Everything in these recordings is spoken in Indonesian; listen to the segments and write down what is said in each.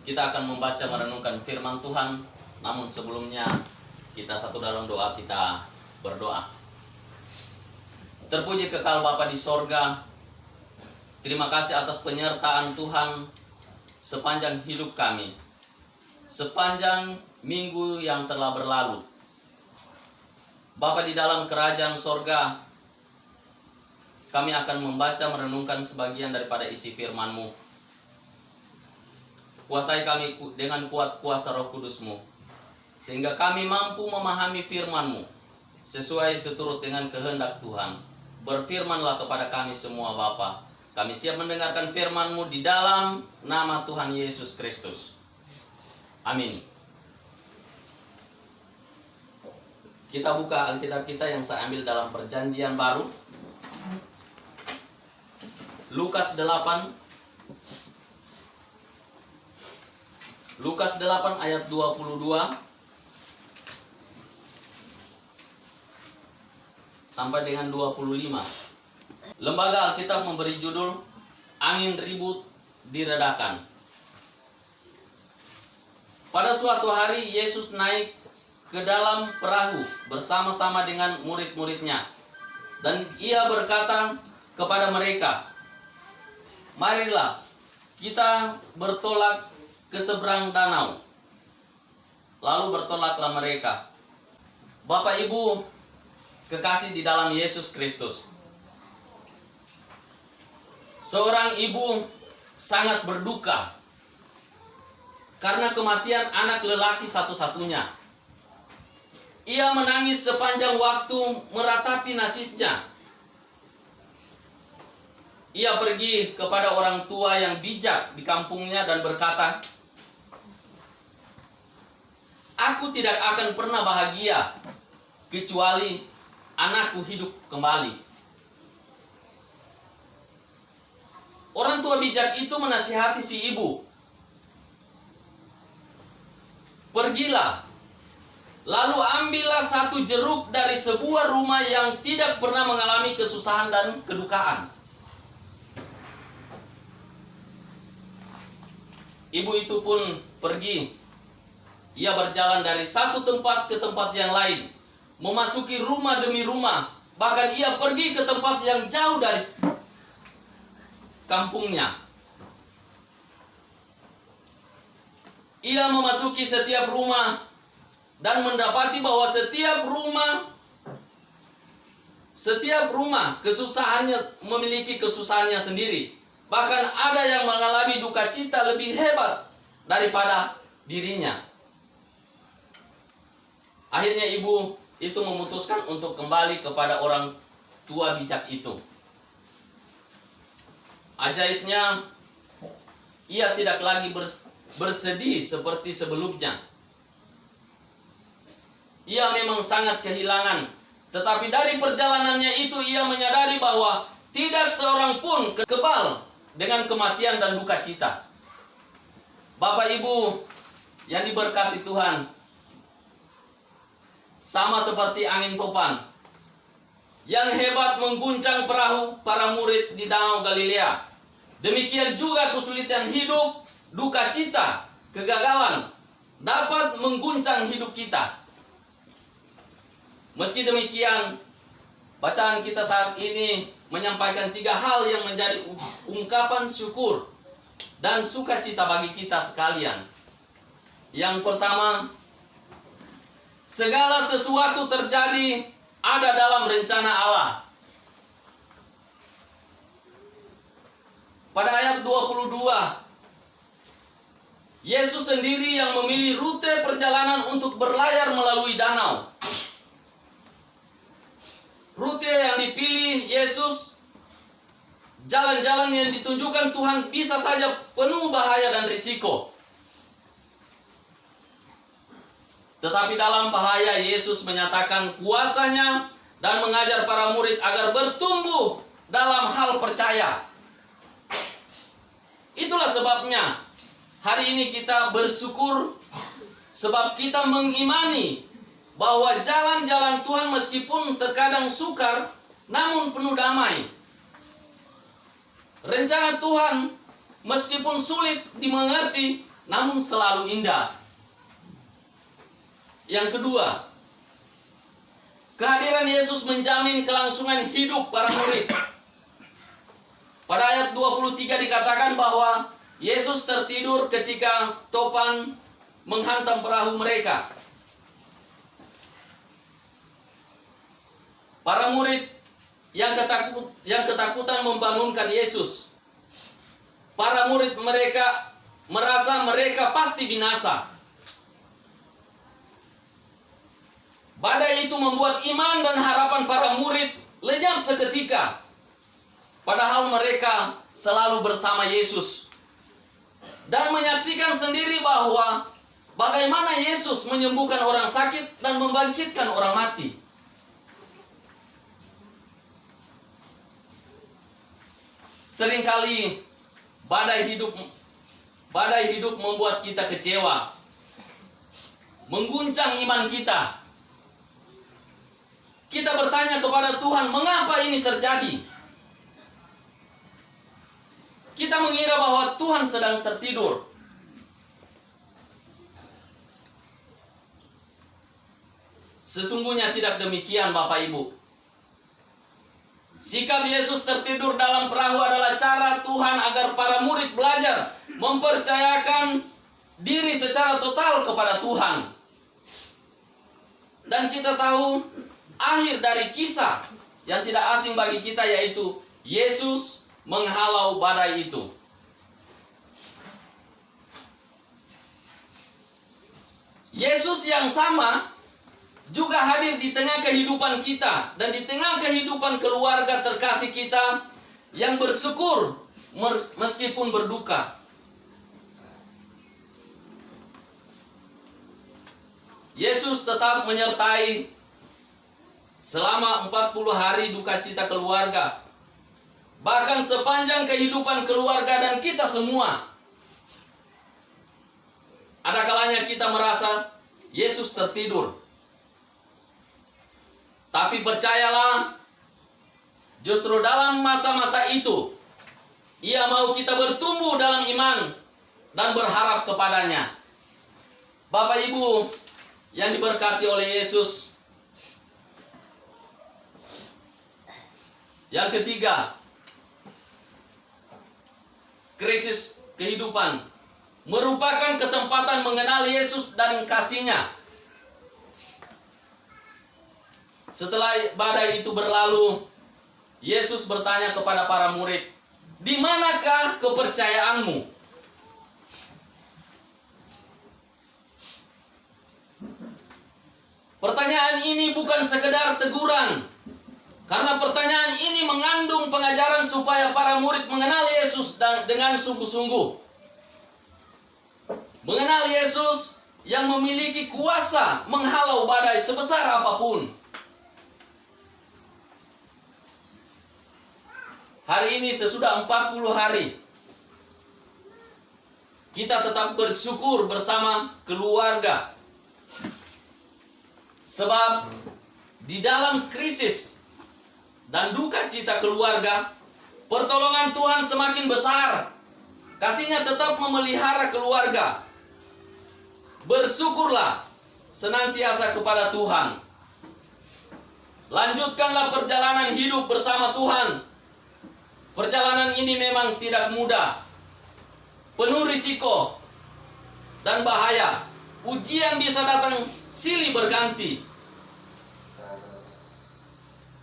Kita akan membaca merenungkan firman Tuhan. Namun sebelumnya kita satu dalam doa, kita berdoa. Terpuji kekal Bapa di sorga, terima kasih atas penyertaan Tuhan sepanjang hidup kami, sepanjang minggu yang telah berlalu. Bapa di dalam kerajaan sorga, kami akan membaca merenungkan sebagian daripada isi firman-Mu. Kuasai kami dengan kuat kuasa Roh Kudus-Mu, sehingga kami mampu memahami firman-Mu sesuai seturut dengan kehendak Tuhan. Berfirmanlah kepada kami semua Bapa. Kami siap mendengarkan firman-Mu di dalam nama Tuhan Yesus Kristus. Amin. Kita buka Alkitab kita yang saya ambil dalam Perjanjian Baru. Lukas 8 ayat 22 sampai dengan 25. Lembaga Alkitab memberi judul Angin Ribut Diredakan. Pada suatu hari Yesus naik ke dalam perahu bersama-sama dengan murid-muridnya, dan ia berkata kepada mereka, "Marilah kita bertolak ke seberang danau." Lalu bertolaklah mereka. Bapak Ibu kekasih di dalam Yesus Kristus, seorang ibu sangat berduka karena kematian anak lelaki satu-satunya. Ia menangis sepanjang waktu meratapi nasibnya. Ia pergi kepada orang tua yang bijak di kampungnya dan berkata, "Aku tidak akan pernah bahagia kecuali anakku hidup kembali." Orang tua bijak itu menasihati si ibu, "Pergilah, lalu ambillah satu jeruk dari sebuah rumah yang tidak pernah mengalami kesusahan dan kedukaan." Ibu itu pun pergi. Ia berjalan dari satu tempat ke tempat yang lain, memasuki rumah demi rumah. Bahkan ia pergi ke tempat yang jauh dari kampungnya. Ia memasuki setiap rumah dan mendapati bahwa setiap rumah kesusahannya memiliki kesusahannya sendiri. Bahkan ada yang mengalami duka cita lebih hebat daripada dirinya. Akhirnya ibu itu memutuskan untuk kembali kepada orang tua bijak itu. Ajaibnya, ia tidak lagi bersedih seperti sebelumnya. Ia memang sangat kehilangan, tetapi dari perjalanannya itu ia menyadari bahwa tidak seorang pun kebal dengan kematian dan duka cita. Bapak Ibu yang diberkati Tuhan, sama seperti angin topan yang hebat mengguncang perahu para murid di Danau Galilea, demikian juga kesulitan hidup, duka cita, kegagalan dapat mengguncang hidup kita. Meski demikian, bacaan kita saat ini menyampaikan 3 hal yang menjadi ungkapan syukur dan sukacita bagi kita sekalian. Yang pertama, segala sesuatu terjadi ada dalam rencana Allah. Pada ayat 22, Yesus sendiri yang memilih rute perjalanan untuk berlayar melalui danau. Rute yang dipilih Yesus, jalan-jalan yang ditunjukkan Tuhan bisa saja penuh bahaya dan risiko. Tetapi dalam bahaya Yesus menyatakan kuasanya dan mengajar para murid agar bertumbuh dalam hal percaya. Itulah sebabnya hari ini kita bersyukur sebab kita mengimani bahwa jalan-jalan Tuhan meskipun terkadang sukar, namun penuh damai. Rencana Tuhan meskipun sulit dimengerti, namun selalu indah. Yang kedua, kehadiran Yesus menjamin kelangsungan hidup para murid. Pada ayat 23 dikatakan bahwa Yesus tertidur ketika topan menghantam perahu mereka. Para murid yang ketakutan membangunkan Yesus. Para murid mereka merasa mereka pasti binasa. Badai itu membuat iman dan harapan para murid lenyap seketika. Padahal mereka selalu bersama Yesus. Dan menyaksikan sendiri bahwa bagaimana Yesus menyembuhkan orang sakit dan membangkitkan orang mati. Seringkali badai hidup membuat kita kecewa, mengguncang iman kita. Kita bertanya kepada Tuhan, mengapa ini terjadi? Kita mengira bahwa Tuhan sedang tertidur. Sesungguhnya tidak demikian, Bapak Ibu. Sikap Yesus tertidur dalam perahu adalah cara Tuhan agar para murid belajar mempercayakan diri secara total kepada Tuhan. Dan kita tahu akhir dari kisah yang tidak asing bagi kita, yaitu Yesus menghalau badai itu. Yesus yang sama juga hadir di tengah kehidupan kita dan di tengah kehidupan keluarga terkasih kita yang bersyukur meskipun berduka. Yesus tetap menyertai selama 40 hari duka cita keluarga, bahkan sepanjang kehidupan keluarga dan kita semua. Ada kalanya kita merasa Yesus tertidur. Tapi percayalah, justru dalam masa-masa itu, Ia mau kita bertumbuh dalam iman dan berharap kepadanya. Bapak Ibu yang diberkati oleh Yesus, yang ketiga, krisis kehidupan merupakan kesempatan mengenal Yesus dan kasih-Nya. Setelah badai itu berlalu, Yesus bertanya kepada para murid, "Di manakah kepercayaanmu?" Pertanyaan ini bukan sekedar teguran, karena pertanyaan ini mengandung pengajaran supaya para murid mengenal Yesus dengan sungguh-sungguh. Mengenal Yesus yang memiliki kuasa menghalau badai sebesar apapun. Hari ini sesudah 40 hari, kita tetap bersyukur bersama keluarga. Sebab di dalam krisis dan duka cita keluarga, pertolongan Tuhan semakin besar. Kasih-Nya tetap memelihara keluarga. Bersyukurlah senantiasa kepada Tuhan. Lanjutkanlah perjalanan hidup bersama Tuhan. Perjalanan ini memang tidak mudah, penuh risiko dan bahaya. Ujian bisa datang silih berganti.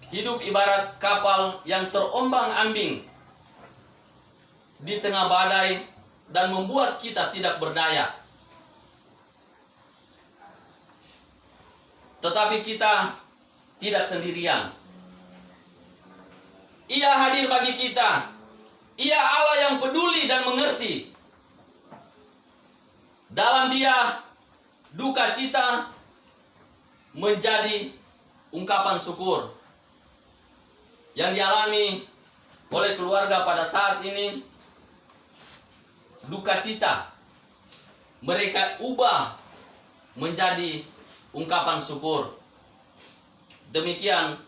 Hidup ibarat kapal yang terombang-ambing di tengah badai dan membuat kita tidak berdaya. Tetapi kita tidak sendirian. Ia hadir bagi kita. Ia Allah yang peduli dan mengerti. Dalam Dia, duka cita menjadi ungkapan syukur. Yang dialami oleh keluarga pada saat ini, duka cita mereka ubah menjadi ungkapan syukur. Demikian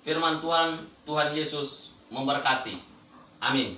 firman Tuhan, Tuhan Yesus memberkati. Amin.